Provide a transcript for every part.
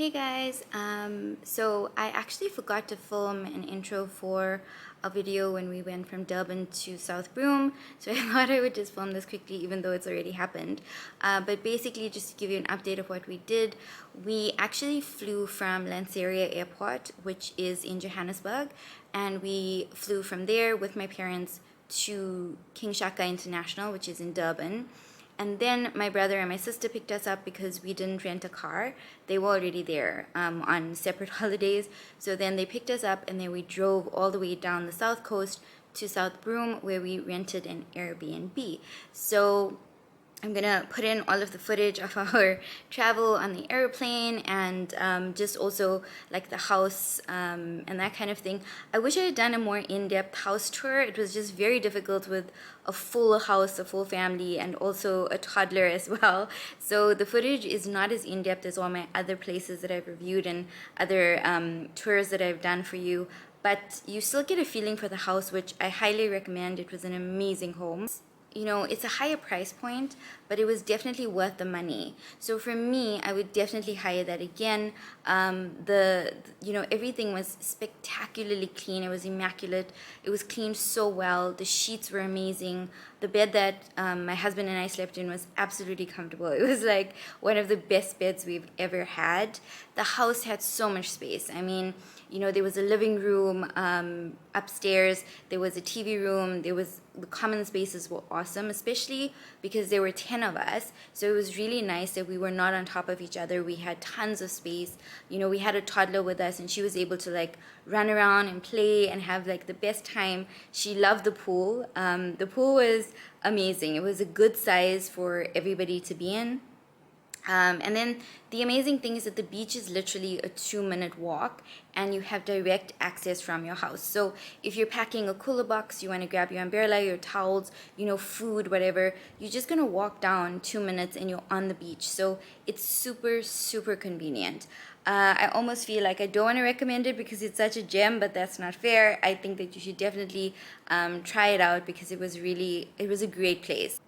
Hey guys, so I actually forgot to film an intro for a video when we went from Durban to Southbroom, so I thought I would just film this quickly even though it's already happened. But basically, just to give you an update of what we did, we actually flew from Lanseria Airport, which is in Johannesburg, and we flew from there with my parents to King Shaka International, which is in Durban. And then my brother and my sister picked us up because we didn't rent a car. They were already there on separate holidays. So then they picked us up and then we drove all the way down the South Coast to Southbroom where we rented an Airbnb. So I'm gonna put in all of the footage of our travel on the airplane and just also like the house and that kind of thing. I wish I had done a more in-depth house tour. It was just very difficult with a full house, a full family, and also a toddler as well. So the footage is not as in-depth as all my other places that I've reviewed and other tours that I've done for you. But you still get a feeling for the house, which I highly recommend. It was an amazing home. You know, it's a higher price point, but it was definitely worth the money. So for me, I would definitely hire that again. Everything was spectacularly clean. It was immaculate. It was cleaned so well. The sheets were amazing. The bed that my husband and I slept in was absolutely comfortable. It was like one of the best beds we've ever had. The house had so much space. I mean, you know, there was a living room upstairs, there was a TV room, the common spaces were awesome, especially because there were 10 of us. So it was really nice that we were not on top of each other. We had tons of space. You know, we had a toddler with us and she was able to like run around and play and have like the best time. She loved the pool. The pool was amazing. It was a good size for everybody to be in. And then the amazing thing is that the beach is literally a 2-minute walk and you have direct access from your house. So if you're packing a cooler box, you want to grab your umbrella, your towels, you know, food, whatever, you're just going to walk down 2 minutes and you're on the beach. So it's super, super convenient. I almost feel like I don't want to recommend it because it's such a gem, but that's not fair. I think that you should definitely try it out because it was a great place.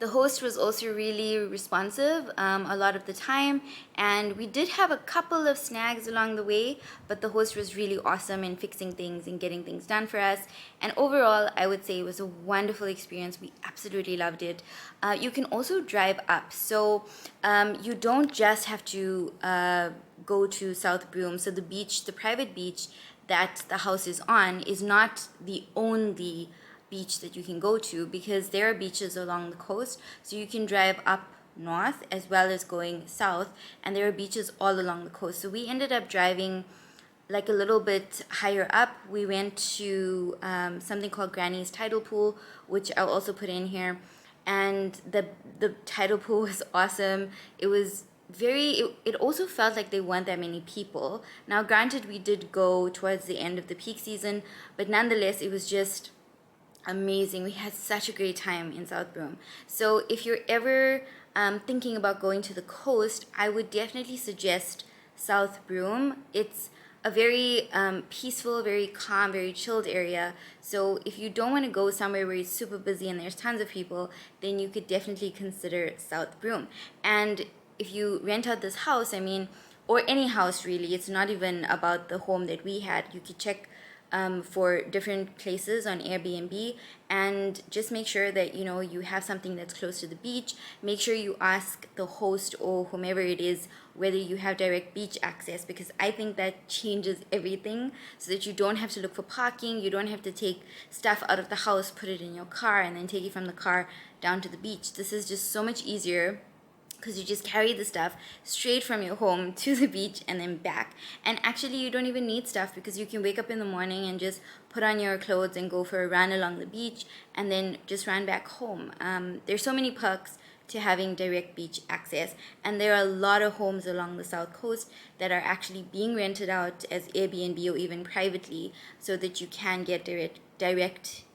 The host was also really responsive a lot of the time, and we did have a couple of snags along the way, but the host was really awesome in fixing things and getting things done for us. And overall, I would say it was a wonderful experience. We absolutely loved it. You can also drive up, so you don't just have to go to Southbroom. So the private beach that the house is on is not the only beach that you can go to, because there are beaches along the coast, so you can drive up north as well as going south, and there are beaches all along the coast. So we ended up driving like a little bit higher up. We went to something called Granny's Tidal Pool, which I'll also put in here, and the tidal pool was awesome. It was it also felt like there weren't that many people. Now granted, we did go towards the end of the peak season, but nonetheless it was just amazing. We had such a great time in Southbroom. So if you're ever thinking about going to the coast, I would definitely suggest Southbroom. It's a very peaceful, very calm, very chilled area. So if you don't want to go somewhere where it's super busy and there's tons of people, then you could definitely consider Southbroom. And if you rent out this house, I mean, or any house really, it's not even about the home that we had. You could check for different places on Airbnb, and just make sure that you know you have something that's close to the beach. Make sure you ask the host or whomever it is whether you have direct beach access, because I think that changes everything, so that you don't have to look for parking, you don't have to take stuff out of the house, put it in your car, and then take it from the car down to the beach. This is just so much easier because you just carry the stuff straight from your home to the beach and then back. And actually, you don't even need stuff because you can wake up in the morning and just put on your clothes and go for a run along the beach and then just run back home. There's so many perks to having direct beach access, and there are a lot of homes along the South Coast that are actually being rented out as Airbnb or even privately, so that you can get direct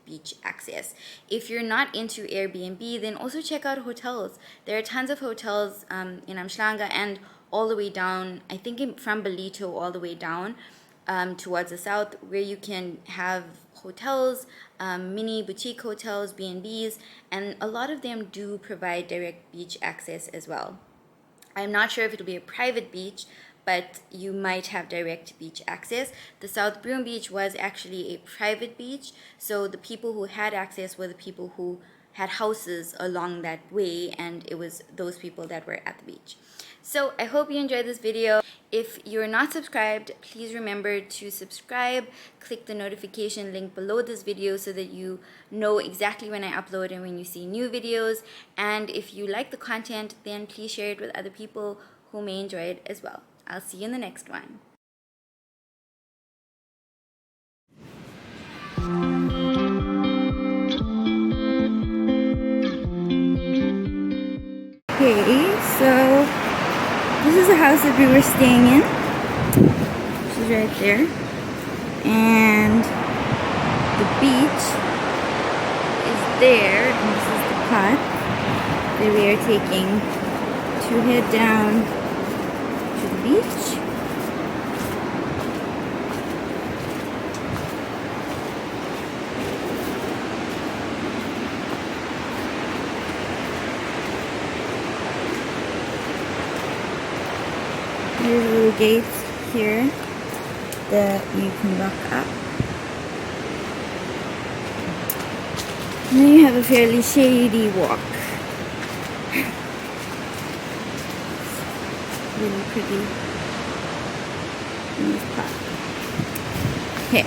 beach access. If you're not into Airbnb, then also check out hotels. There are tons of hotels in Umhlanga and all the way down, I think from Belito all the way down towards the south, where you can have hotels, mini boutique hotels, B&Bs, and a lot of them do provide direct beach access as well. I'm not sure if it'll be a private beach, but you might have direct beach access. The Southbroom beach was actually a private beach, so the people who had access were the people who had houses along that way, and it was those people that were at the beach. So I hope you enjoyed this video. If you're not subscribed, please remember to subscribe. Click the notification link below this video so that you know exactly when I upload and when you see new videos. And if you like the content, then please share it with other people who may enjoy it as well. I'll see you in the next one. Okay, so this is the house that we were staying in. She's right there. And the beach is there, and this is the path that we are taking to head down to the beach. There's little gates here that you can lock up. And then you have a fairly shady walk. Really pretty in this park. Okay.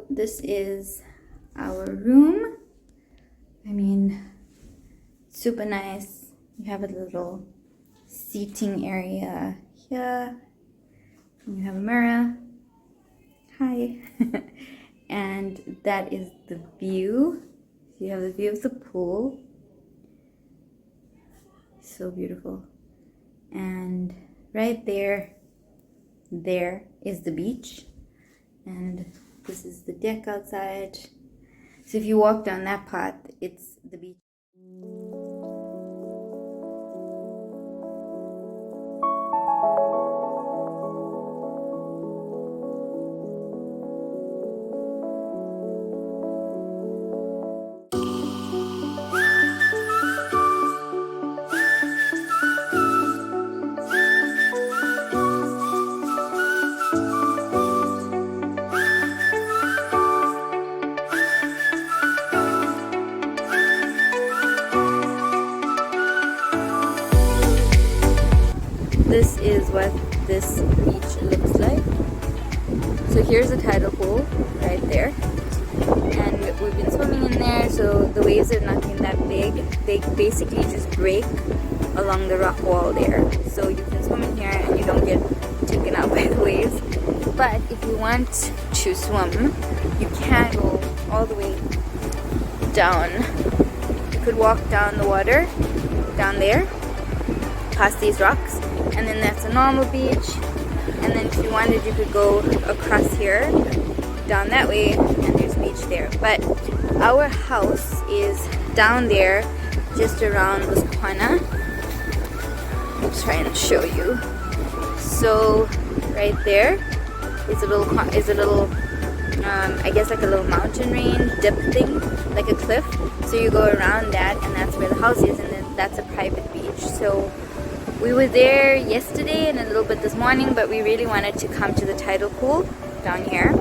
This is our room. I mean, super nice. You have a little seating area here. You have a mirror. Hi. And that is the view. You have the view of the pool. So beautiful. And right there is the beach. And this is the deck outside. So if you walk down that path, it's the beach. This is what this beach looks like. So here's the tidal pool right there, and we've been swimming in there, so the waves have not been that big. They basically just break along the rock wall there, so you can swim in here and you don't get taken out by the waves. But if you want to swim, you can go all the way down. You could walk down the water down there past these rocks, and then that's a normal beach. And then if you wanted, you could go across here down that way, and there's beach there. But our house is down there, just around this corner. I'll try and show you. So right there is a little I guess like a little mountain range dip thing, like a cliff. So you go around that, and that's where the house is, and then that's a private beach. So we were there yesterday and a little bit this morning, but we really wanted to come to the tidal pool down here.